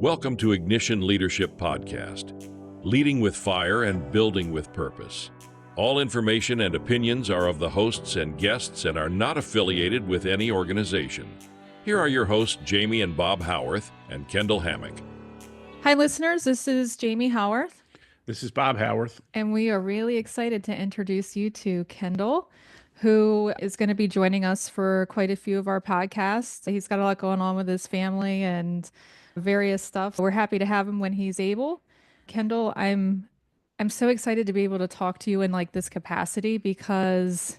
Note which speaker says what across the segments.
Speaker 1: Welcome to Ignition Leadership Podcast, leading with fire and building with purpose. All information and opinions are of the hosts and guests and are not affiliated with any organization. Here are your hosts, Jamie and Bob Howarth and Kendall Hammack.
Speaker 2: Hi, listeners. This is Jamie Howarth.
Speaker 3: This is Bob Howarth.
Speaker 2: And we are really excited to introduce you to Kendall, who is going to be joining us for quite a few of our podcasts. He's got a lot going on with his family and various stuff. We're happy to have him when he's able. Kendall, I'm so excited to be able to talk to you in like this capacity because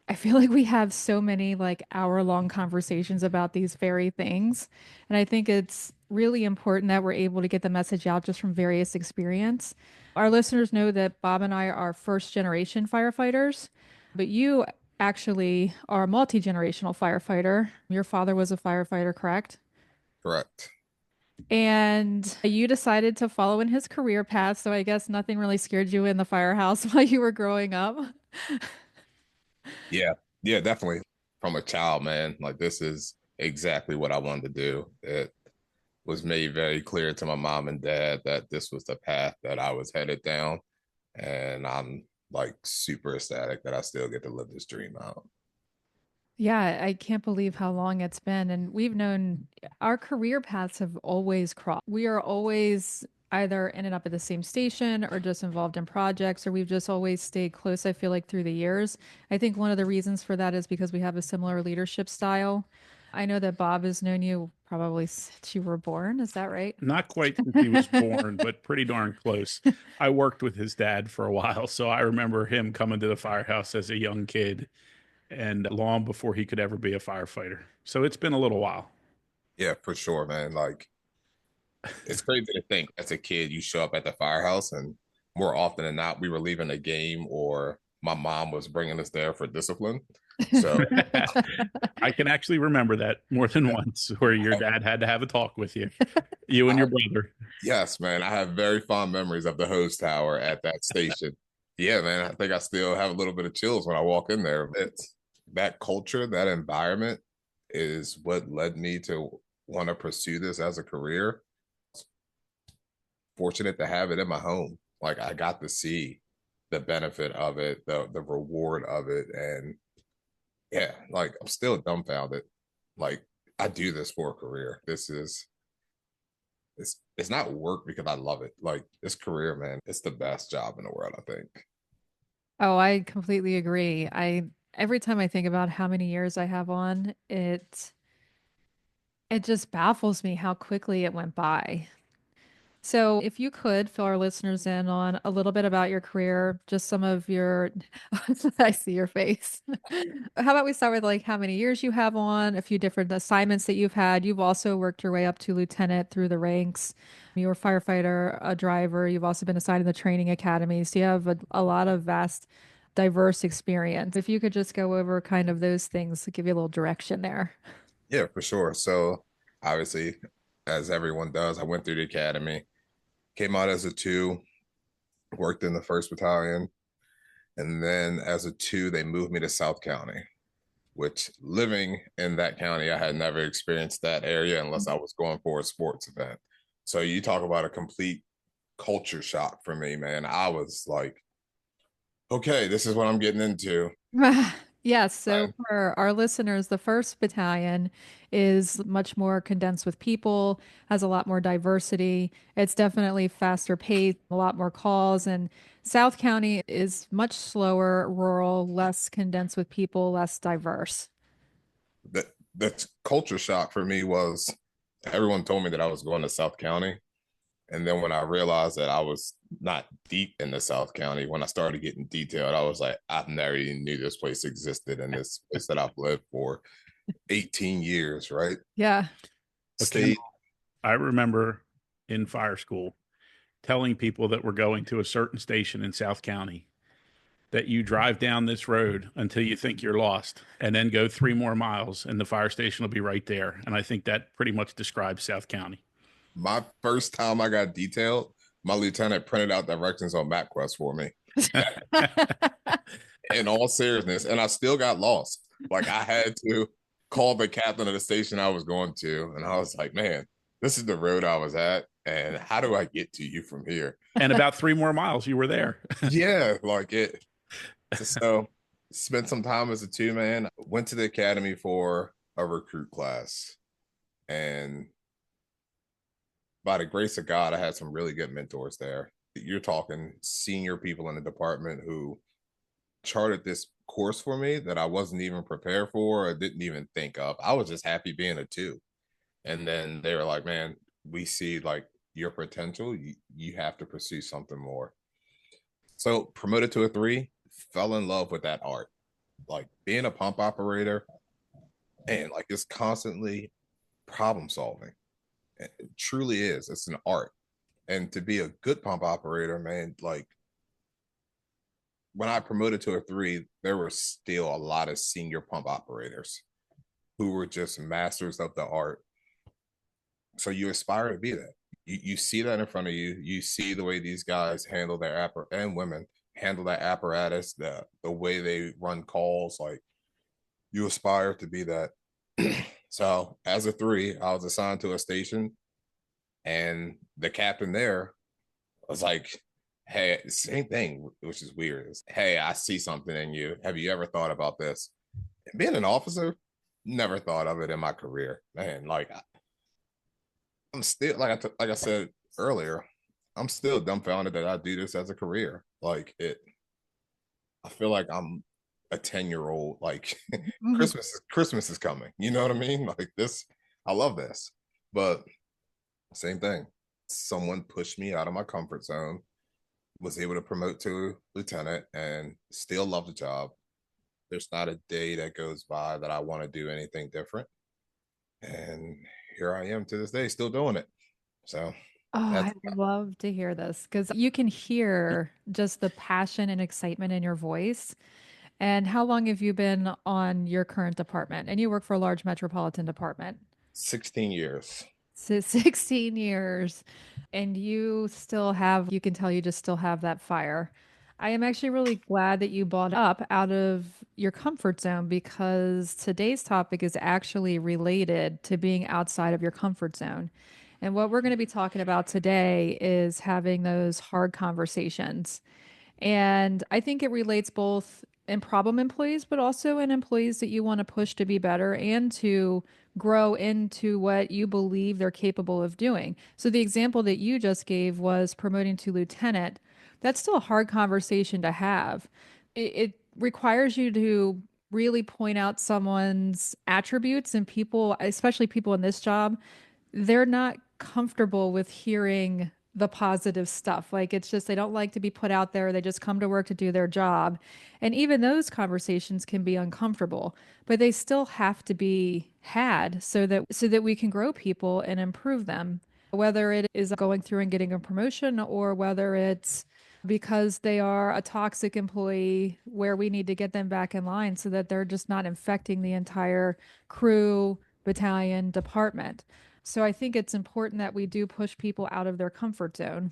Speaker 2: I feel like we have so many like hour-long conversations about these very things. And I think it's really important that we're able to get the message out just from various experience. Our listeners know that Bob and I are first-generation firefighters, but you actually are a multi-generational firefighter. Your father was a firefighter, correct?
Speaker 4: Correct.
Speaker 2: And you decided to follow in his career path. So I guess nothing really scared you in the firehouse while you were growing up.
Speaker 4: Yeah, definitely. From a child, man, like this is exactly what I wanted to do. It was made very clear to my mom and dad that this was the path that I was headed down. And I'm like super ecstatic that I still get to live this dream out.
Speaker 2: Yeah, I can't believe how long it's been. And we've known our career paths have always crossed. We are always either ended up at the same station or just involved in projects, or we've just always stayed close, I feel like, through the years. I think one of the reasons for that is because we have a similar leadership style. I know that Bob has known you probably since you were born. Is that right?
Speaker 3: Not quite since he was born, but pretty darn close. I worked with his dad for a while, so I remember him coming to the firehouse as a young kid and long before he could ever be a firefighter. So it's been a little while.
Speaker 4: Yeah, for sure, man. Like, it's crazy to think as a kid, you show up at the firehouse and more often than not, we were leaving a game or my mom was bringing us there for discipline. So
Speaker 3: I can actually remember that more than once where your dad had to have a talk with you, you and your brother.
Speaker 4: Yes, man. I have very fond memories of the hose tower at that station. Yeah, man. I think I still have a little bit of chills when I walk in there. It's that culture, that environment is what led me to want to pursue this as a career. Fortunate to have it in my home. Like I got to see the benefit of it, the reward of it. And yeah, like I'm still dumbfounded. Like I do this for a career. This is it's not work because I love it. Like this career, man, it's the best job in the world, I think.
Speaker 2: Oh, I completely agree. Every time I think about how many years I have on, it just baffles me how quickly it went by. So if you could fill our listeners in on a little bit about your career, just some of your, I see your face. How about we start with like how many years you have on, a few different assignments that you've had. You've also worked your way up to lieutenant through the ranks. You were a firefighter, a driver. You've also been assigned in the training academy. So you have a lot of vast, diverse experience. If you could just go over kind of those things to give you a little direction there.
Speaker 4: Yeah, for sure. So obviously, as everyone does, I went through the academy, came out as a 2, worked in the 1st Battalion. And then as a 2, they moved me to South County, which living in that county, I had never experienced that area unless I was going for a sports event. So you talk about a complete culture shock for me, man. I was like, okay, this is what I'm getting into.
Speaker 2: Yes. So for our listeners, the 1st Battalion is much more condensed with people, has a lot more diversity. It's definitely faster paced, a lot more calls. And South County is much slower, rural, less condensed with people, less diverse.
Speaker 4: The culture shock for me was everyone told me that I was going to South County. And then when I realized that I was not deep in the South County, when I started getting detailed, I was like, I've never even knew this place existed in this place that I've lived for 18 years, right?
Speaker 2: Yeah.
Speaker 3: Okay. I remember in fire school telling people that we're going to a certain station in South County that you drive down this road until you think you're lost and then go 3 more miles and the fire station will be right there. And I think that pretty much describes South County.
Speaker 4: My first time I got detailed, my lieutenant printed out directions on MapQuest for me. In all seriousness, and I still got lost. Like I had to call the captain of the station I was going to, and I was like, man, this is the road I was at, and how do I get to you from here?
Speaker 3: And about 3 more miles, you were there.
Speaker 4: Yeah, like it. So spent some time as a two man. Went to the academy for a recruit class, and by the grace of God, I had some really good mentors there. You're talking senior people in the department who charted this course for me that I wasn't even prepared for or didn't even think of. I was just happy being a two. And then they were like, man, we see like your potential. You have to pursue something more. So promoted to a three, fell in love with that art. Like being a pump operator and like it's constantly problem solving. It truly is. It's an art. And to be a good pump operator, man, like when I promoted to a three, there were still a lot of senior pump operators who were just masters of the art. So you aspire to be that. You see that in front of you. You see the way these guys handle their and women handle that apparatus, the way they run calls. Like you aspire to be that. So as a three, I was assigned to a station, and the captain there was like, hey, same thing, which is weird. Is, hey, I see something in you. Have you ever thought about this? And being an officer, never thought of it in my career, man. Like I'm still like I said earlier, I'm still dumbfounded that I do this as a career. Like it, I feel like I'm a 10-year-old. Like Christmas is coming. You know what I mean? Like this, I love this, but same thing. Someone pushed me out of my comfort zone, was able to promote to lieutenant, and still love the job. There's not a day that goes by that I want to do anything different. And here I am to this day, still doing it. So
Speaker 2: Oh, I
Speaker 4: that's
Speaker 2: love to hear this because you can hear just the passion and excitement in your voice. And how long have you been on your current department? And you work for a large metropolitan department.
Speaker 4: 16 years.
Speaker 2: So 16 years, and you still have, you can tell you just still have that fire. I am actually really glad that you brought up out of your comfort zone because today's topic is actually related to being outside of your comfort zone. And what we're going to be talking about today is having those hard conversations. And I think it relates both in problem employees, but also in employees that you want to push to be better and to grow into what you believe they're capable of doing. So the example that you just gave was promoting to lieutenant. That's still a hard conversation to have. It requires you to really point out someone's attributes, and people, especially people in this job, they're not comfortable with hearing the positive stuff. Like it's just they don't like to be put out there. They just come to work to do their job. And even those conversations can be uncomfortable, but they still have to be had so that we can grow people and improve them. Whether it is going through and getting a promotion or whether it's because they are a toxic employee where we need to get them back in line so that they're just not infecting the entire crew, battalion, department. So I think it's important that we do push people out of their comfort zone.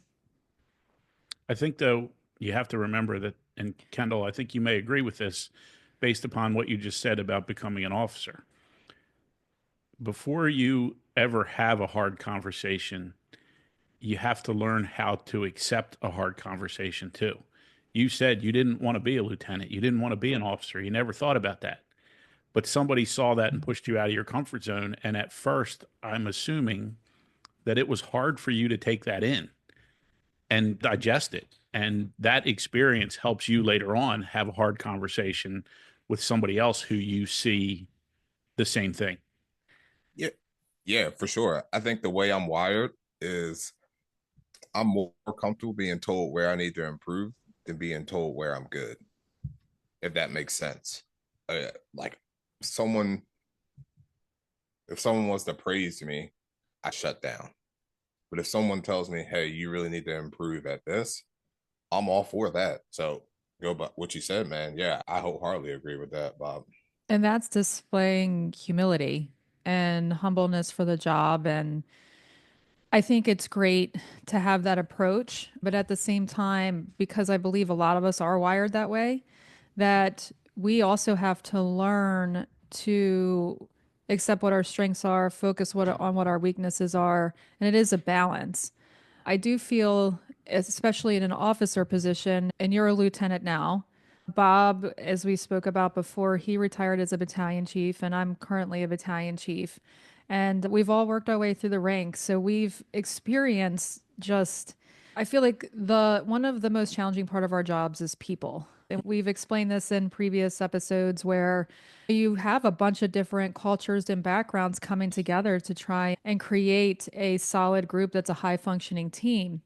Speaker 3: I think, though, you have to remember that, and Kendall, I think you may agree with this based upon what you just said about becoming an officer. Before you ever have a hard conversation, you have to learn how to accept a hard conversation too. You said you didn't want to be a lieutenant, you didn't want to be an officer, you never thought about that. But somebody saw that and pushed you out of your comfort zone. And at first, I'm assuming that it was hard for you to take that in and digest it. And that experience helps you later on have a hard conversation with somebody else who you see the same thing.
Speaker 4: Yeah, yeah, for sure. I think the way I'm wired is I'm more comfortable being told where I need to improve than being told where I'm good, if that makes sense. Like someone, if someone wants to praise me, I shut down. But if someone tells me, hey, you really need to improve at this, I'm all for that. So go by what you said, man. Yeah, I wholeheartedly agree with that, Bob.
Speaker 2: And that's displaying humility and humbleness for the job. And I think it's great to have that approach. But at the same time, because I believe a lot of us are wired that way, that we also have to learn to accept what our strengths are, focus on what our weaknesses are, and it is a balance. I do feel, especially in an officer position, and you're a lieutenant now. Bob, as we spoke about before, he retired as a battalion chief, and I'm currently a battalion chief. And we've all worked our way through the ranks. So we've experienced just, I feel like the one of the most challenging part of our jobs is people. And we've explained this in previous episodes where you have a bunch of different cultures and backgrounds coming together to try and create a solid group that's a high functioning team.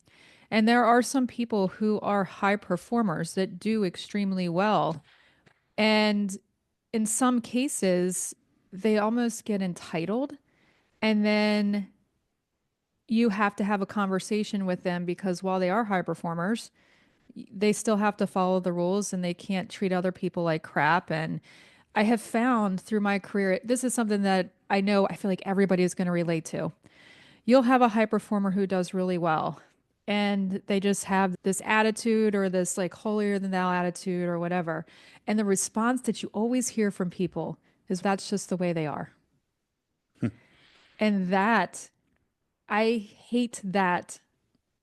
Speaker 2: And there are some people who are high performers that do extremely well. And in some cases, they almost get entitled. And then you have to have a conversation with them because while they are high performers, they still have to follow the rules and they can't treat other people like crap. And I have found through my career, this is something that I know I feel like everybody is going to relate to. You'll have a high performer who does really well, and they just have this attitude or this like holier than thou attitude or whatever. And the response that you always hear from people is that's just the way they are. And that, I hate that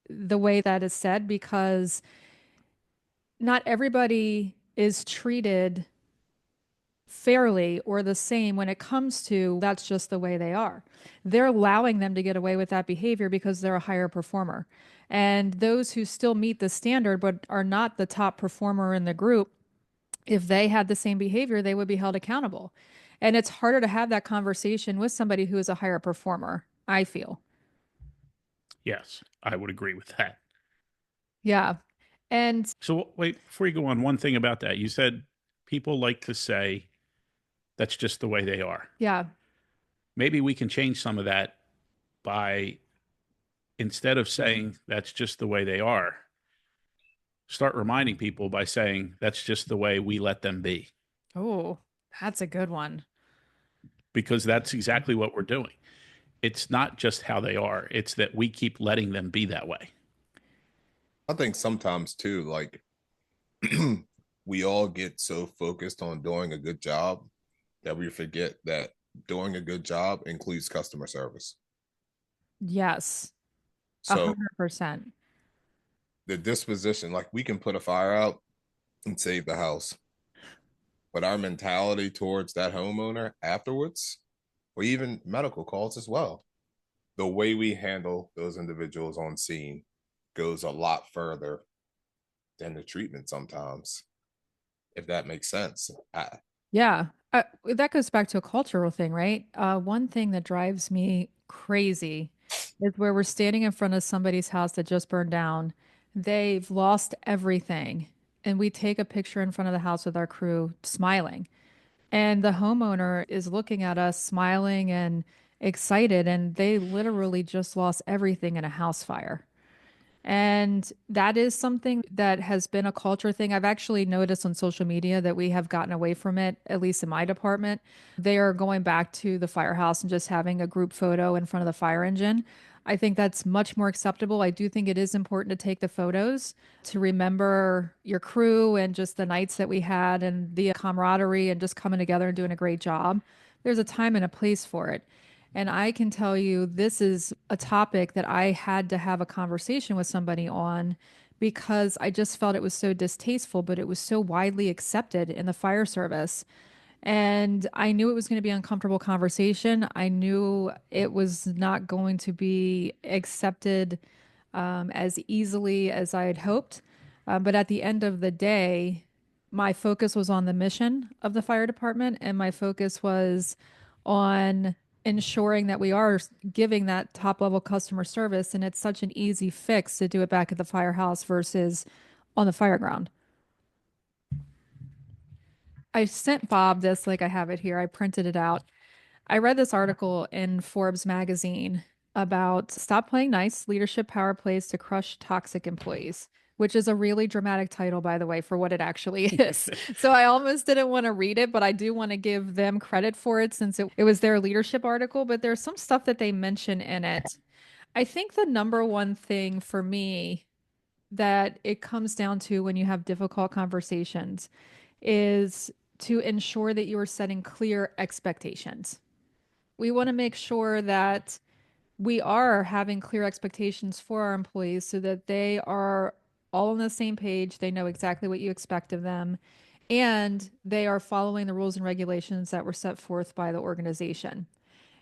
Speaker 2: the way that is said because not everybody is treated fairly or the same when it comes to that's just the way they are. They're allowing them to get away with that behavior because they're a higher performer. And those who still meet the standard but are not the top performer in the group, if they had the same behavior, they would be held accountable. And it's harder to have that conversation with somebody who is a higher performer, I feel.
Speaker 3: Yes, I would agree with that.
Speaker 2: Yeah. And
Speaker 3: So wait, before you go on, one thing about that, you said people like to say that's just the way they are.
Speaker 2: yeah,
Speaker 3: Maybe we can change some of that by instead of saying that's just the way they are, start reminding people by saying that's just the way we let them be.
Speaker 2: oh, that's a good one.
Speaker 3: Because that's exactly what we're doing. It's not just how they are, it's that we keep letting them be that way.
Speaker 4: I think sometimes too, like we all get so focused on doing a good job that we forget that doing a good job includes customer service.
Speaker 2: Yes,
Speaker 4: So
Speaker 2: 100%.
Speaker 4: the disposition, like we can put a fire out and save the house, but our mentality towards that homeowner afterwards, or even medical calls as well, the way we handle those individuals on scene goes a lot further than the treatment sometimes, if that makes sense.
Speaker 2: Yeah, that goes back to a cultural thing, right? One thing that drives me crazy is where we're standing in front of somebody's house that just burned down. They've lost everything. And we take a picture in front of the house with our crew smiling. And the homeowner is looking at us smiling and excited. And they literally just lost everything in a house fire. And that is something that has been a culture thing. I've actually noticed on social media that we have gotten away from it, at least in my department. They are going back to the firehouse and just having a group photo in front of the fire engine. I think that's much more acceptable. I do think it is important to take the photos to remember your crew and just the nights that we had and the camaraderie and just coming together and doing a great job. There's a time and a place for it. And I can tell you, this is a topic that I had to have a conversation with somebody on because I just felt it was so distasteful, but it was so widely accepted in the fire service. And I knew it was going to be an uncomfortable conversation. I knew it was not going to be accepted as easily as I had hoped. But at the end of the day, my focus was on the mission of the fire department, and my focus was on ensuring that we are giving that top level customer service. And it's such an easy fix to do it back at the firehouse versus on the fire ground. I sent Bob this, like I have it here. I printed it out. I read this article in Forbes magazine about Stop Playing Nice, Leadership Power Plays to Crush Toxic Employees, which is a really dramatic title, by the way, for what it actually is. So I almost didn't want to read it, but I do want to give them credit for it since it was their leadership article. But there's some stuff that they mention in it. I think the number one thing for me that it comes down to when you have difficult conversations is to ensure that you are setting clear expectations. We want to make sure that we are having clear expectations for our employees so that they are all on the same page. They know exactly what you expect of them, and they are following the rules and regulations that were set forth by the organization.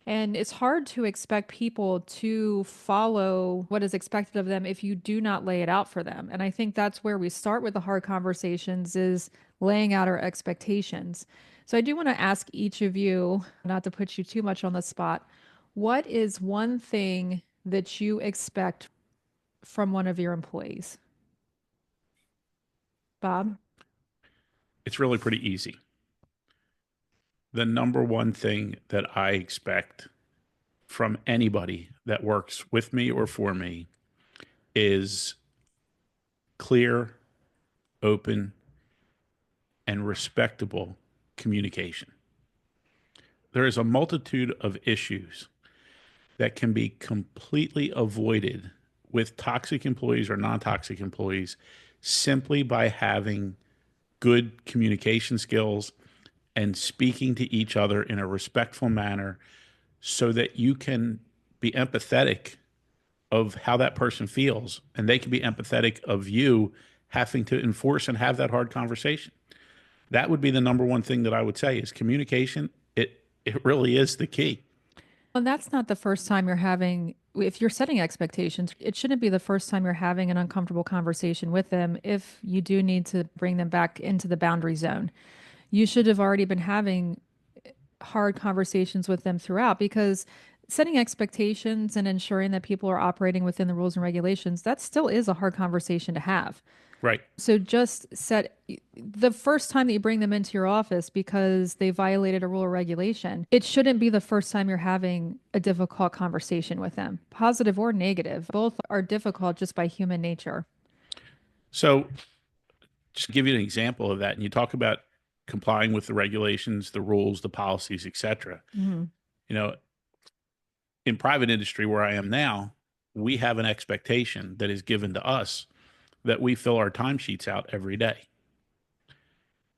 Speaker 2: And it's hard to expect people to follow what is expected of them if you do not lay it out for them. And I think that's where we start with the hard conversations is laying out our expectations. So I do want to ask each of you, not to put you too much on the spot, what is one thing that you expect from one of your employees? Bob?
Speaker 3: It's really pretty easy. The number one thing that I expect from anybody that works with me or for me is clear, open, and respectable communication. There is a multitude of issues that can be completely avoided with toxic employees or non-toxic employees simply by having good communication skills and speaking to each other in a respectful manner so that you can be empathetic of how that person feels and they can be empathetic of you having to enforce and have that hard conversation. That would be the number one thing that I would say is communication. It really is the key.
Speaker 2: And that's not the first time you're having, if you're setting expectations, it shouldn't be the first time you're having an uncomfortable conversation with them if you do need to bring them back into the boundary zone. You should have already been having hard conversations with them throughout because setting expectations and ensuring that people are operating within the rules and regulations, that still is a hard conversation to have.
Speaker 3: Right.
Speaker 2: So just set the first time that you bring them into your office because they violated a rule or regulation, it shouldn't be the first time you're having a difficult conversation with them, positive or negative. Both are difficult just by human nature.
Speaker 3: So just to give you an example of that, and you talk about complying with the regulations, the rules, the policies, etc.
Speaker 2: Mm-hmm.
Speaker 3: You know, in private industry where I am now, we have an expectation that is given to us that we fill our timesheets out every day.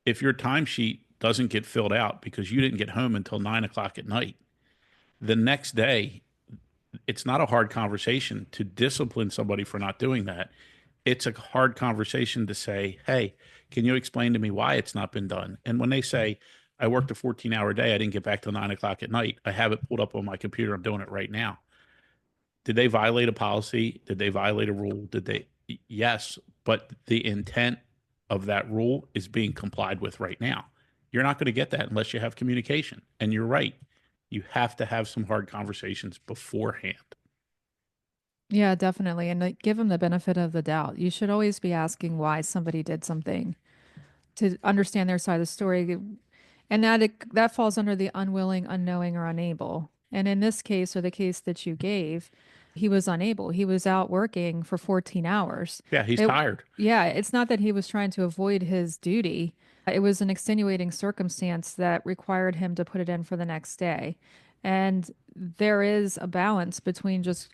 Speaker 3: If your timesheet doesn't get filled out because you didn't get home until 9 o'clock at night, the next day, it's not a hard conversation to discipline somebody for not doing that. It's a hard conversation to say, hey, can you explain to me why it's not been done? And when they say, I worked a 14-hour day, I didn't get back till 9 o'clock at night, I have it pulled up on my computer, I'm doing it right now. Did they violate a policy? Did they violate a rule? Did they? Yes, but the intent of that rule is being complied with right now. You're not going to get that unless you have communication. And you're right. You have to have some hard conversations beforehand.
Speaker 2: Yeah, definitely. And give them the benefit of the doubt. You should always be asking why somebody did something to understand their side of the story. And that falls under the unwilling, unknowing, or unable. And in this case, or the case that you gave, he was unable. He was out working for 14 hours.
Speaker 3: Yeah, he's tired.
Speaker 2: Yeah, it's not that he was trying to avoid his duty. It was an extenuating circumstance that required him to put it in for the next day. And there is a balance between just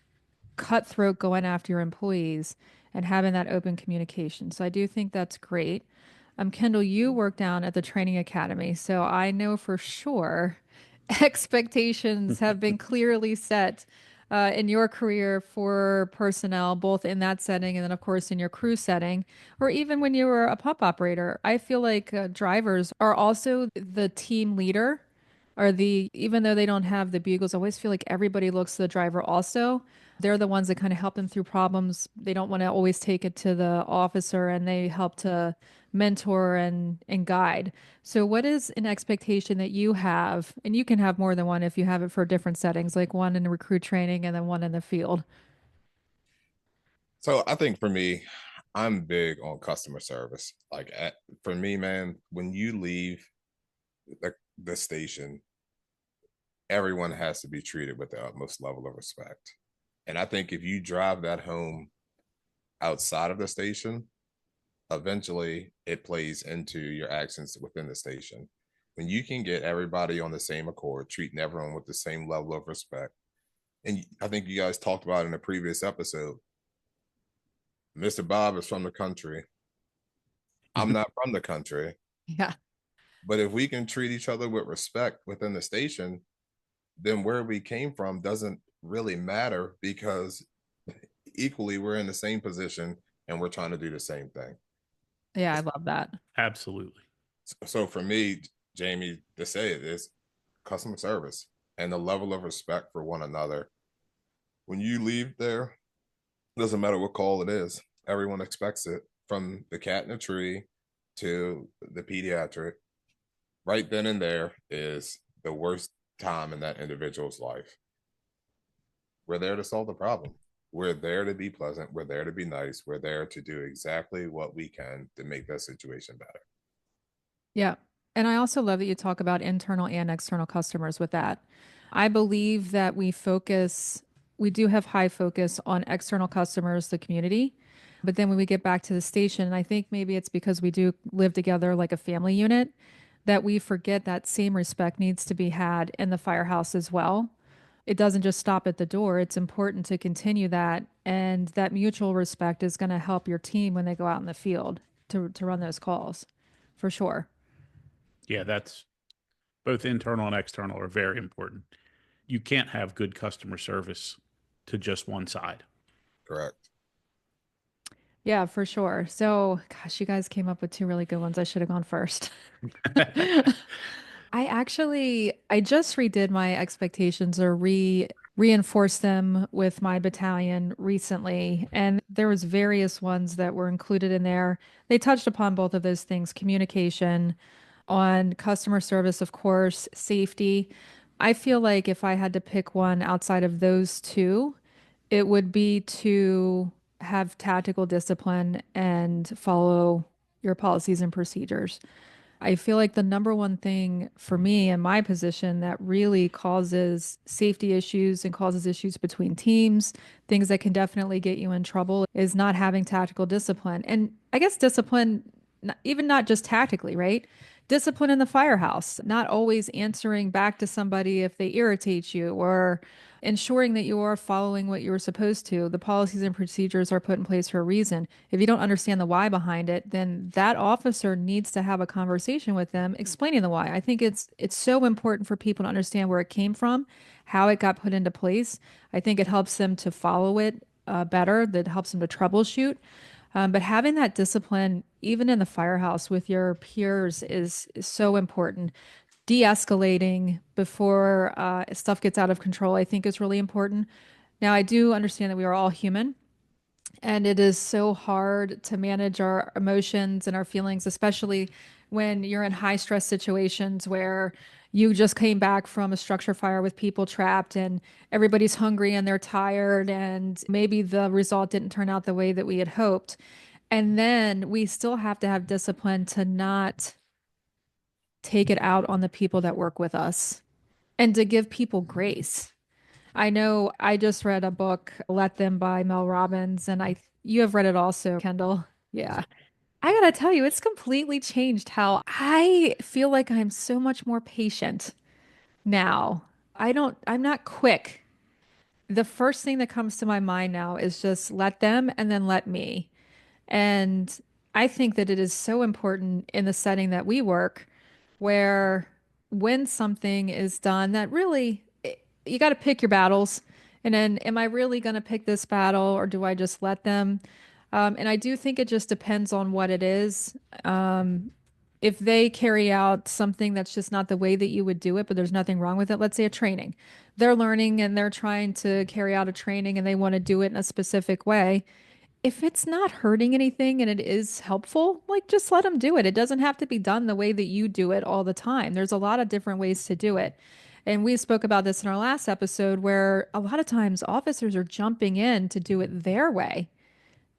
Speaker 2: cutthroat going after your employees and having that open communication. So I do think that's great. Kendall, you work down at the training academy, so I know for sure expectations have been clearly set in your career for personnel, both in that setting and then, of course, in your crew setting, or even when you were a pump operator. I feel like drivers are also the team leader, or even though they don't have the bugles, I always feel like everybody looks to the driver also. They're the ones that kind of help them through problems. They don't want to always take it to the officer, and they help to mentor and guide. So what is an expectation that you have, and you can have more than one if you have it for different settings, like one in recruit training and then one in the field?
Speaker 4: So I think for me, I'm big on customer service. For me, man, when you leave the station, everyone has to be treated with the utmost level of respect. And I think if you drive that home outside of the station, eventually it plays into your actions within the station. When you can get everybody on the same accord, treating everyone with the same level of respect. And I think you guys talked about in a previous episode, Mr. Bob is from the country. I'm not from the country.
Speaker 2: Yeah.
Speaker 4: But if we can treat each other with respect within the station, then where we came from doesn't really matter, because equally we're in the same position and we're trying to do the same thing.
Speaker 2: Yeah, I love that.
Speaker 3: Absolutely.
Speaker 4: So for me, Jamie, to say it is customer service and the level of respect for one another. When you leave there, doesn't matter what call it is, everyone expects it, from the cat in the tree to the pediatric. Right then and there is the worst time in that individual's life. We're there to solve the problem. We're there to be pleasant. We're there to be nice. We're there to do exactly what we can to make that situation better.
Speaker 2: Yeah. And I also love that you talk about internal and external customers with that. I believe that we do have high focus on external customers, the community. But then when we get back to the station, and I think maybe it's because we do live together like a family unit, that we forget that same respect needs to be had in the firehouse as well. It doesn't just stop at the door. It's important to continue that. And that mutual respect is going to help your team when they go out in the field to run those calls, for sure.
Speaker 3: Yeah, that's both internal and external are very important. You can't have good customer service to just one side.
Speaker 4: Correct.
Speaker 2: Yeah, for sure. So, gosh, you guys came up with two really good ones. I should have gone first. I just redid my expectations or reinforced them with my battalion recently, and there was various ones that were included in there. They touched upon both of those things, communication, on customer service, of course, safety. I feel like if I had to pick one outside of those two, it would be to have tactical discipline and follow your policies and procedures. I feel like the number one thing for me in my position that really causes safety issues and causes issues between teams, things that can definitely get you in trouble, is not having tactical discipline. And I guess discipline, even not just tactically, right? Discipline in the firehouse, not always answering back to somebody if they irritate you, or ensuring that you are following what you were supposed to. The policies and procedures are put in place for a reason. If you don't understand the why behind it, then that officer needs to have a conversation with them explaining the why. I think it's so important for people to understand where it came from, how it got put into place. I think it helps them to follow it better, that helps them to troubleshoot. But having that discipline, even in the firehouse with your peers, is so important. De-escalating before stuff gets out of control, I think, is really important. Now, I do understand that we are all human, and it is so hard to manage our emotions and our feelings, especially when you're in high stress situations where you just came back from a structure fire with people trapped and everybody's hungry and they're tired, and maybe the result didn't turn out the way that we had hoped. And then we still have to have discipline to not take it out on the people that work with us and to give people grace. I know I just read a book, Let Them by Mel Robbins, and you have read it also, Kendall. Yeah. I gotta tell you, it's completely changed how I feel like I'm so much more patient now. I'm not quick. The first thing that comes to my mind now is just let them and then let me. And I think that it is so important in the setting that we work, where when something is done that really, you got to pick your battles. And then, am I really going to pick this battle or do I just let them? And I do think it just depends on what it is. If they carry out something that's just not the way that you would do it, but there's nothing wrong with it, let's say a training, they're learning and they're trying to carry out a training and they want to do it in a specific way. If it's not hurting anything and it is helpful, like just let them do it. It doesn't have to be done the way that you do it all the time. There's a lot of different ways to do it. And we spoke about this in our last episode where a lot of times officers are jumping in to do it their way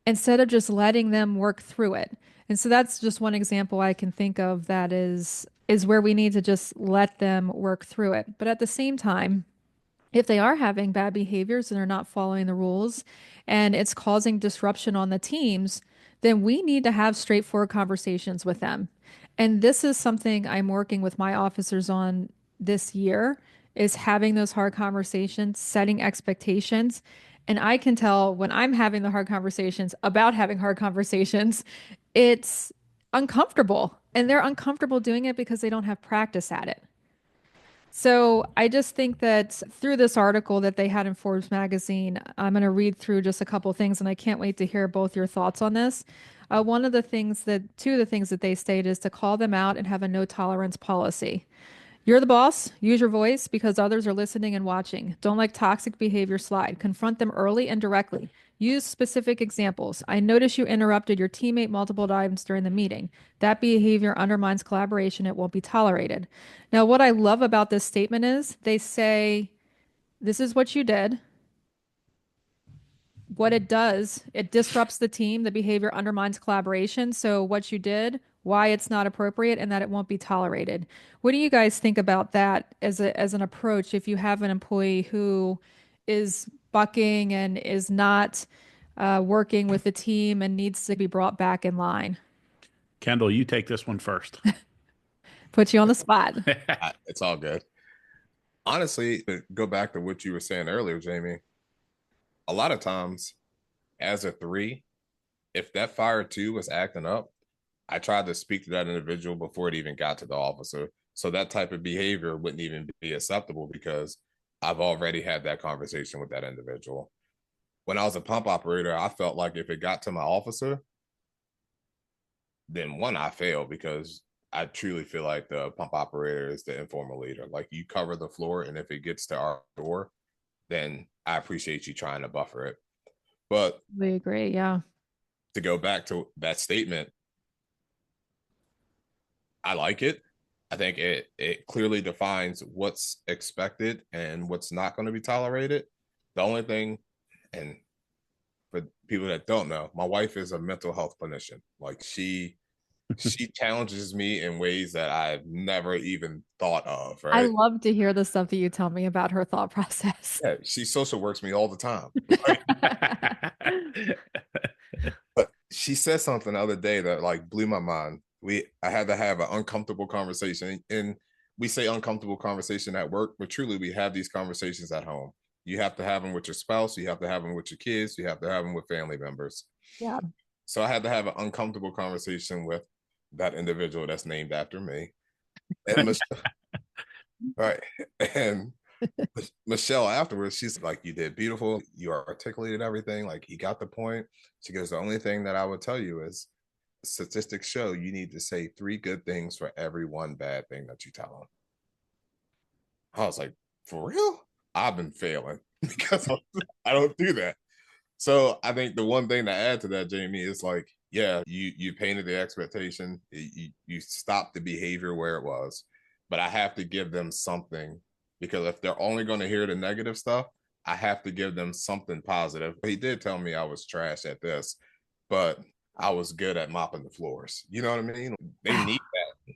Speaker 2: instead of just letting them work through it. And so that's just one example I can think of that is where we need to just let them work through it. But at the same time, if they are having bad behaviors and they're not following the rules and it's causing disruption on the teams, then we need to have straightforward conversations with them. And this is something I'm working with my officers on this year, is having those hard conversations, setting expectations. And I can tell when I'm having the hard conversations about having hard conversations, it's uncomfortable. And they're uncomfortable doing it because they don't have practice at it. So I just think that through this article that they had in Forbes magazine, I'm going to read through just a couple things, and I can't wait to hear both your thoughts on this. Two of the things that they state is to call them out and have a no tolerance policy. You're the boss. Use your voice because others are listening and watching. Don't let toxic behavior slide. Confront them early and directly. Use specific examples. I notice you interrupted your teammate multiple times during the meeting. That behavior undermines collaboration. It won't be tolerated. Now, what I love about this statement is they say, this is what you did. What it does, it disrupts the team. The behavior undermines collaboration. So, what you did, why it's not appropriate, and that it won't be tolerated. What do you guys think about that as an approach if you have an employee who is bucking and is not working with the team and needs to be brought back in line?
Speaker 3: Kendall, you take this one first.
Speaker 2: Put you on the spot.
Speaker 4: It's all good. Honestly, to go back to what you were saying earlier, Jamie, a lot of times as a 3, if that fire 2 was acting up, I tried to speak to that individual before it even got to the officer. So that type of behavior wouldn't even be acceptable because I've already had that conversation with that individual. When I was a pump operator, I felt like if it got to my officer, then one, I failed because I truly feel like the pump operator is the informal leader. Like you cover the floor, and if it gets to our door, then I appreciate you trying to buffer it. But
Speaker 2: We agree. Yeah.
Speaker 4: to go back to that statement, I like it. I think it clearly defines what's expected and what's not going to be tolerated. The only thing, and for people that don't know, my wife is a mental health clinician. Like she challenges me in ways that I've never even thought of,
Speaker 2: I
Speaker 4: right?
Speaker 2: love to hear the stuff that you tell me about her thought process.
Speaker 4: Yeah, she social works me all the time. But she said something the other day that like blew my mind. I had to have an uncomfortable conversation, and we say uncomfortable conversation at work, but truly we have these conversations at home. You have to have them with your spouse, you have to have them with your kids, you have to have them with family members.
Speaker 2: Yeah.
Speaker 4: So I had to have an uncomfortable conversation with that individual that's named after me. And right. And Michelle afterwards, she's like, you did beautiful. You articulated everything. Like you got the point. She goes, the only thing that I would tell you is statistics show you need to say 3 good things for every 1 bad thing that you tell them. I was like, for real? I've been failing because I don't do that. So I think the one thing to add to that, Jamie, is like, yeah, you painted the expectation. You stopped the behavior where it was, but I have to give them something because if they're only going to hear the negative stuff, I have to give them something positive. He did tell me I was trash at this, but I was good at mopping the floors. You know what I mean? They need that.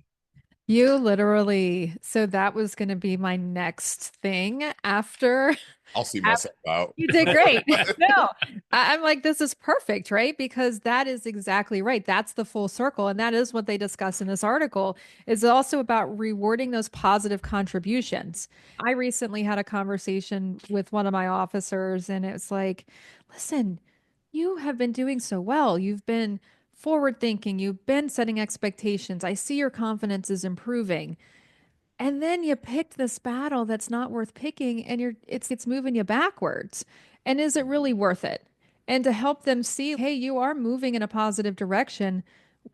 Speaker 2: You literally, so that was going to be my next thing after.
Speaker 4: I'll see myself out.
Speaker 2: You did great. No, I'm like, this is perfect, right? Because that is exactly right. That's the full circle. And that is what they discuss in this article is also about rewarding those positive contributions. I recently had a conversation with one of my officers, and it's like, listen, you have been doing so well. You've been forward thinking, you've been setting expectations. I see your confidence is improving. And then you picked this battle that's not worth picking, and it's moving you backwards. And is it really worth it? And to help them see, hey, you are moving in a positive direction.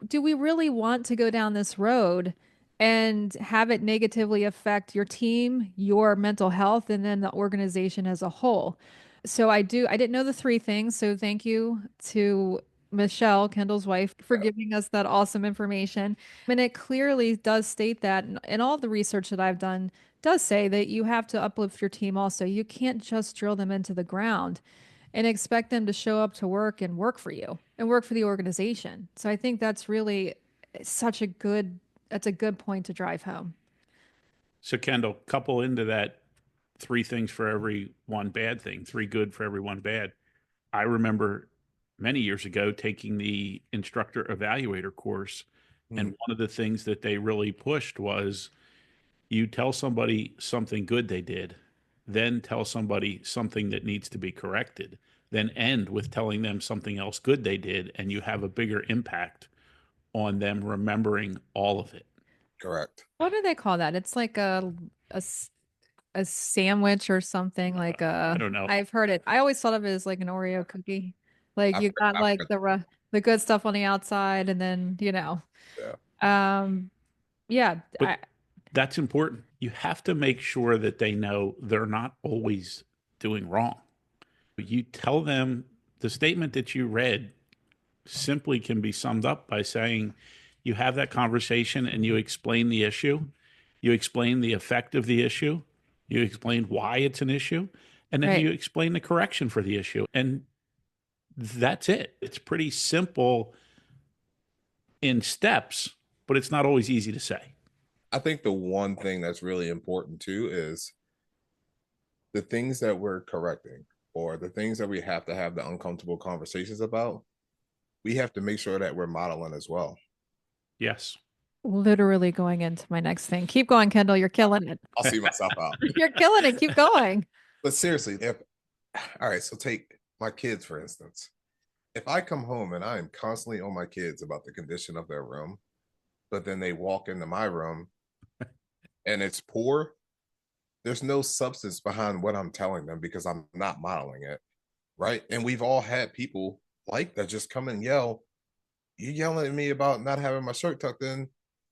Speaker 2: Do we really want to go down this road and have it negatively affect your team, your mental health, and then the organization as a whole? So I didn't know the 3 things. So thank you to Michelle, Kendall's wife, for giving us that awesome information. And it clearly does state that, and all the research that I've done does say that you have to uplift your team also. You can't just drill them into the ground and expect them to show up to work and work for you and work for the organization. So I think that's really that's a good point to drive home.
Speaker 3: So Kendall, couple into that 3 things for every 1 bad thing, 3 good for every 1 bad. I remember many years ago taking the instructor evaluator course. And one of the things that they really pushed was you tell somebody something good they did, then tell somebody something that needs to be corrected, then end with telling them something else good they did, and you have a bigger impact on them remembering all of it.
Speaker 4: Correct.
Speaker 2: What do they call that? It's like a sandwich or something like
Speaker 3: I don't know.
Speaker 2: I've heard it. I always thought of it as like an Oreo cookie. Like you got
Speaker 4: I've
Speaker 2: like
Speaker 4: heard
Speaker 2: the good stuff on the outside and then,
Speaker 4: that.
Speaker 2: um yeah,
Speaker 3: But that's important. You have to make sure that they know they're not always doing wrong. You tell them the statement that you read simply can be summed up by saying you have that conversation and you explain the issue, you explain the effect of the issue, you explain why it's an issue, and then
Speaker 2: right.
Speaker 3: you explain the correction for the issue. And that's it. It's pretty simple in steps, but it's not always easy to say.
Speaker 4: I think the one thing that's really important too is the things that we're correcting or the things that we have to have the uncomfortable conversations about. We have to make sure that we're modeling as well.
Speaker 3: Yes.
Speaker 2: Literally going into my next thing. Keep going, Kendall. You're killing it.
Speaker 4: I'll see myself out.
Speaker 2: You're killing it. Keep going.
Speaker 4: But seriously, all right, so take my kids, for instance. If I come home and I am constantly on my kids about the condition of their room, but then they walk into my room and it's poor, there's no substance behind what I'm telling them because I'm not modeling it. Right. And we've all had people like that just come and yell, you yelling at me about not having my shirt tucked in,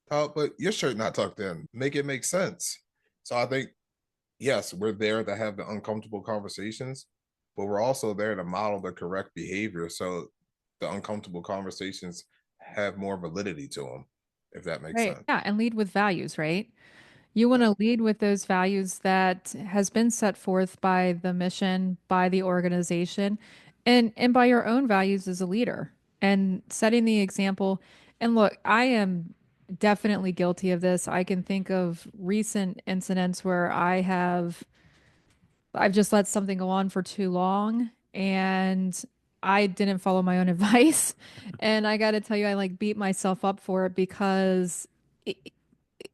Speaker 4: but your shirt not tucked in. Make it make sense. So I think, yes, we're there to have the uncomfortable conversations, but we're also there to model the correct behavior so the uncomfortable conversations have more validity to them, if that makes
Speaker 2: Right.
Speaker 4: sense.
Speaker 2: Yeah. And lead with values, right? You want to lead with those values that has been set forth by the mission, by the organization, and by your own values as a leader and setting the example. And look, I am definitely guilty of this. I can think of recent incidents where I've just let something go on for too long and I didn't follow my own advice. And I got to tell you, I like beat myself up for it because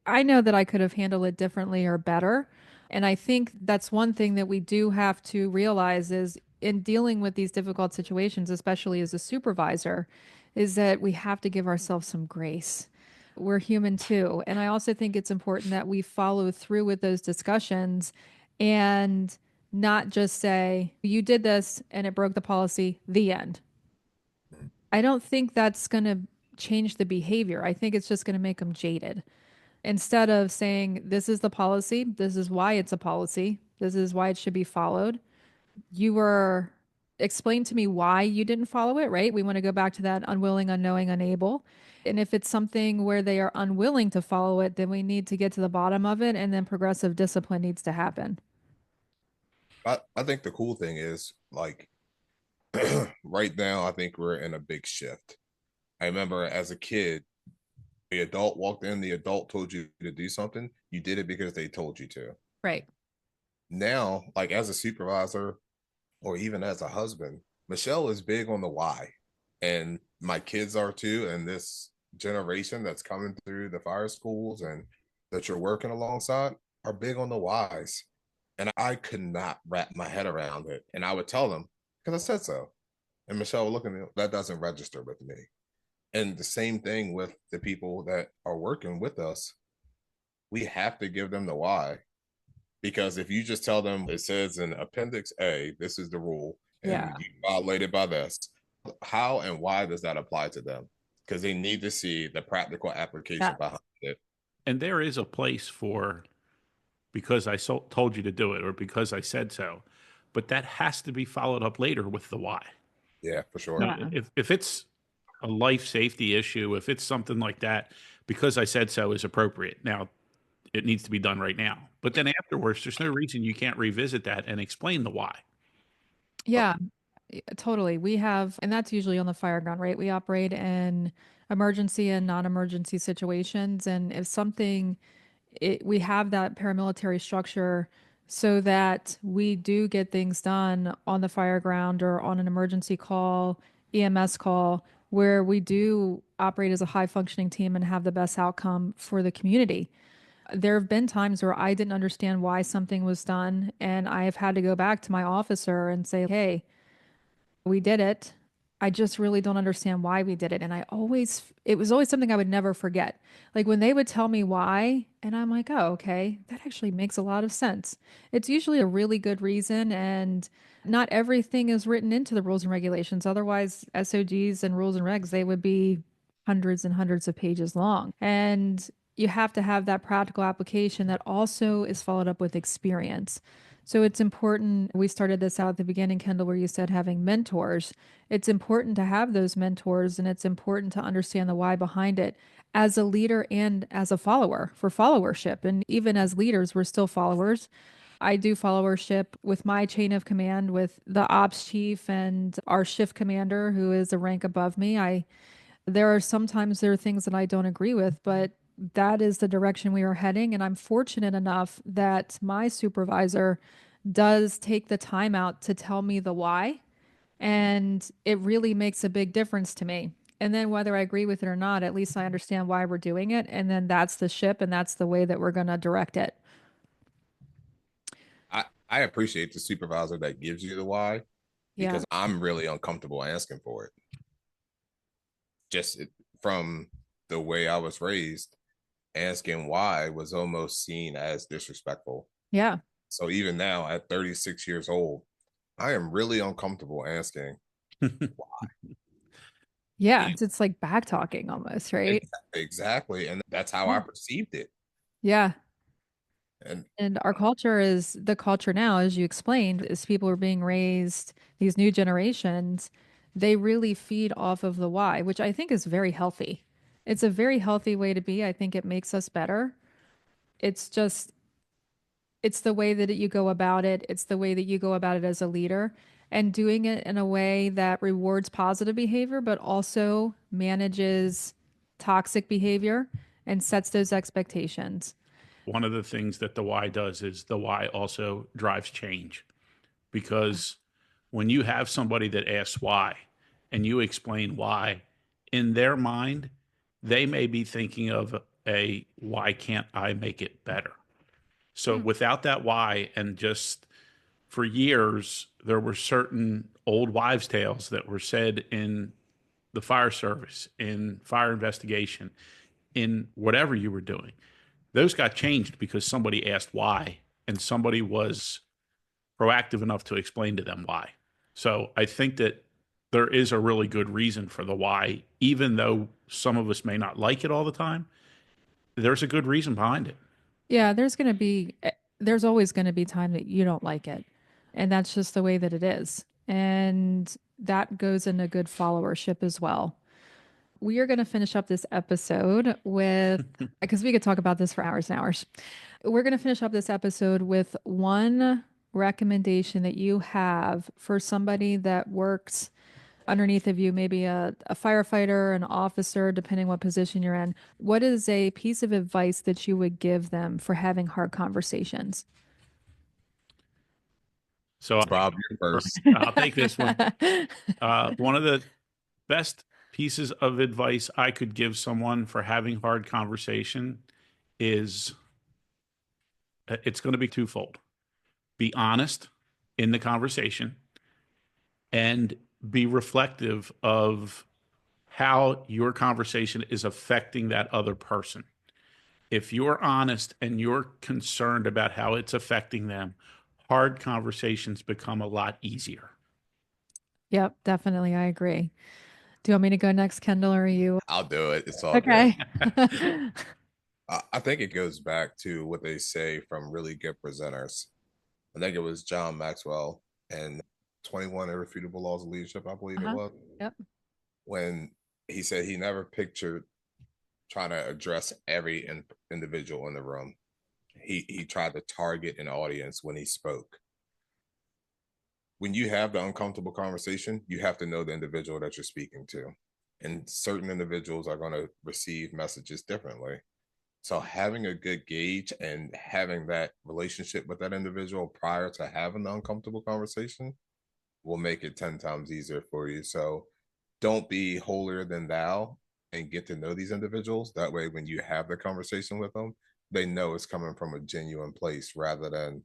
Speaker 2: I know that I could have handled it differently or better. And I think that's one thing that we do have to realize is in dealing with these difficult situations, especially as a supervisor, is that we have to give ourselves some grace. We're human too. And I also think it's important that we follow through with those discussions and not just say, you did this and it broke the policy, the end. I don't think that's going to change the behavior. I think it's just going to make them jaded. Instead of saying, this is the policy, this is why it's a policy, this is why it should be followed, you were explain to me why you didn't follow it, right? We want to go back to that unwilling, unknowing, unable. And if it's something where they are unwilling to follow it, then we need to get to the bottom of it and then progressive discipline needs to happen.
Speaker 4: I think the cool thing is like right now, I think we're in a big shift. I remember as a kid, the adult walked in, the adult told you to do something, you did it because they told you to.
Speaker 2: Right.
Speaker 4: Now, like as a supervisor or even as a husband, Michelle is big on the why. And my kids are too. And this generation that's coming through the fire schools and that you're working alongside are big on the whys. And I could not wrap my head around it. And I would tell them, because I said so. And Michelle would look at me, that doesn't register with me. And the same thing with the people that are working with us. We have to give them the why. Because if you just tell them it says in Appendix A, this is the rule, and
Speaker 2: Yeah.
Speaker 4: you violate it by this, how and why does that apply to them? Because they need to see the practical application
Speaker 2: Yeah.
Speaker 4: behind it.
Speaker 3: And there is a place for because I told you to do it or because I said so, but that has to be followed up later with the why.
Speaker 4: Yeah, for sure.
Speaker 3: Now, if it's a life safety issue, if it's something like that, because I said so is appropriate. Now, it needs to be done right now. But then afterwards, there's no reason you can't revisit that and explain the why.
Speaker 2: Yeah, totally. We have, and that's usually on the fire ground, right? We operate in emergency and non-emergency situations. And if something, we have that paramilitary structure so that we do get things done on the fire ground or on an emergency call, EMS call, where we do operate as a high functioning team and have the best outcome for the community. There have been times where I didn't understand why something was done, and I have had to go back to my officer and say, hey, we did it. I just really don't understand why we did it. And it was always something I would never forget. Like when they would tell me why, and I'm like, oh, okay, that actually makes a lot of sense. It's usually a really good reason, and not everything is written into the rules and regulations. Otherwise, SOGs and rules and regs, they would be hundreds and hundreds of pages long. And you have to have that practical application that also is followed up with experience. So it's important. We started this out at the beginning, Kendall, where you said having mentors. It's important to have those mentors, and it's important to understand the why behind it as a leader and as a follower for followership. And even as leaders, we're still followers. I do followership with my chain of command with the ops chief and our shift commander, who is a rank above me. There are sometimes there are things that I don't agree with, but that is the direction we are heading. And I'm fortunate enough that my supervisor does take the time out to tell me the why. And it really makes a big difference to me. And then whether I agree with it or not, at least I understand why we're doing it. And then that's the ship and that's the way that we're going to direct it.
Speaker 4: I appreciate the supervisor that gives you the why,
Speaker 2: Yeah.
Speaker 4: because I'm really uncomfortable asking for it. From the way I was raised, asking why was almost seen as disrespectful.
Speaker 2: Yeah.
Speaker 4: So even now at 36 years old, I am really uncomfortable asking why.
Speaker 2: Yeah. It's like back talking almost, right?
Speaker 4: Exactly. And that's how I perceived it.
Speaker 2: Yeah.
Speaker 4: And
Speaker 2: Our culture is the culture now, as you explained, is people are being raised, these new generations, they really feed off of the why, which I think is very healthy. It's a very healthy way to be. I think it makes us better. It's just, it's the way that you go about it. It's the way that you go about it as a leader and doing it in a way that rewards positive behavior, but also manages toxic behavior and sets those expectations.
Speaker 3: One of the things that the why does is the why also drives change, because when you have somebody that asks why and you explain why, in their mind, they may be thinking of a why can't I make it better? So without that why, and just for years, there were certain old wives' tales that were said in the fire service, in fire investigation, in whatever you were doing. Those got changed because somebody asked why, and somebody was proactive enough to explain to them why. So I think that there is a really good reason for the why, even though some of us may not like it all the time. There's a good reason behind it.
Speaker 2: Yeah, there's always going to be time that you don't like it. And that's just the way that it is. And that goes into good followership as well. We are going to finish up this episode with, because we could talk about this for hours and hours. We're going to finish up this episode with one recommendation that you have for somebody that works underneath of you, maybe a firefighter, an officer, depending what position you're in. What is a piece of advice that you would give them for having hard conversations?
Speaker 3: So
Speaker 4: Bob, you're first.
Speaker 3: I'll take this one. One of the best pieces of advice I could give someone for having hard conversation is it's going to be twofold. Be honest in the conversation and be reflective of how your conversation is affecting that other person. If you're honest and you're concerned about how it's affecting them, hard conversations become a lot easier.
Speaker 2: Yep, definitely. I agree. Do you want me to go next, Kendall, or are you?
Speaker 4: I'll do it. It's all
Speaker 2: Okay.
Speaker 4: good. I think it goes back to what they say from really good presenters. I think it was John Maxwell and 21 Irrefutable Laws of Leadership, I believe it was.
Speaker 2: Yep.
Speaker 4: When he said he never pictured trying to address every individual in the room. He tried to target an audience when he spoke. When you have the uncomfortable conversation, you have to know the individual that you're speaking to. And certain individuals are going to receive messages differently. So having a good gauge and having that relationship with that individual prior to having the uncomfortable conversation will make it 10 times easier for you. So don't be holier than thou and get to know these individuals. That way, when you have the conversation with them, they know it's coming from a genuine place rather than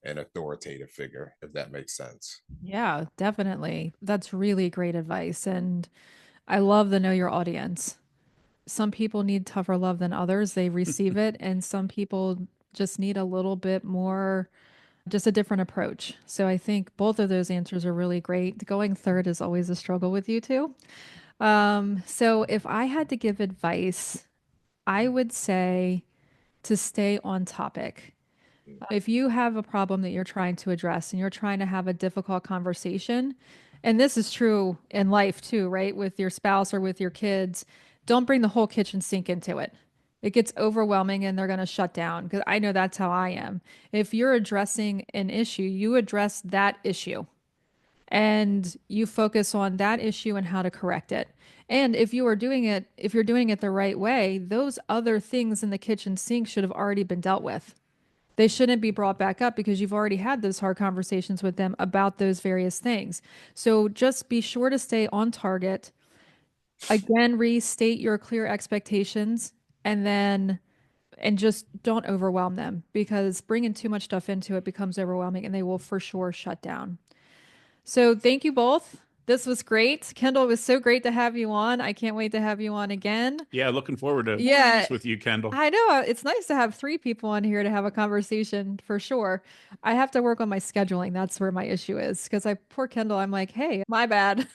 Speaker 4: an authoritative figure, if that makes sense.
Speaker 2: Yeah, definitely. That's really great advice. And I love the know your audience. Some people need tougher love than others. They receive it. And some people just need a little bit more, just a different approach. So I think both of those answers are really great. Going third is always a struggle with you two. So if I had to give advice, I would say to stay on topic. If you have a problem that you're trying to address and you're trying to have a difficult conversation, and this is true in life too, right? With your spouse or with your kids, don't bring the whole kitchen sink into it. It gets overwhelming and they're going to shut down because I know that's how I am. If you're addressing an issue, you address that issue and you focus on that issue and how to correct it. And if you are doing it, if you're doing it the right way, those other things in the kitchen sink should have already been dealt with. They shouldn't be brought back up because you've already had those hard conversations with them about those various things. So just be sure to stay on target. Again, restate your clear expectations and just don't overwhelm them because bringing too much stuff into it becomes overwhelming and they will for sure shut down. So thank you both. This was great. Kendall, it was so great to have you on. I can't wait to have you on again.
Speaker 3: Yeah, looking forward to
Speaker 2: Yeah.
Speaker 3: this with you, Kendall.
Speaker 2: I know. It's nice to have three people on here to have a conversation for sure. I have to work on my scheduling. That's where my issue is because poor Kendall, I'm like, hey, my bad.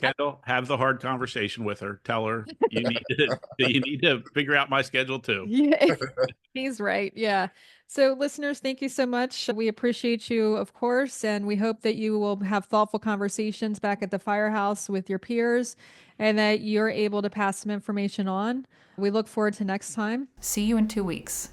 Speaker 3: Kendall, have the hard conversation with her. Tell her you need to figure out my schedule too.
Speaker 2: Yeah, he's right. Yeah. So, listeners, thank you so much. We appreciate you, of course, and we hope that you will have thoughtful conversations back at the firehouse with your peers and that you're able to pass some information on. We look forward to next time. See you in 2 weeks.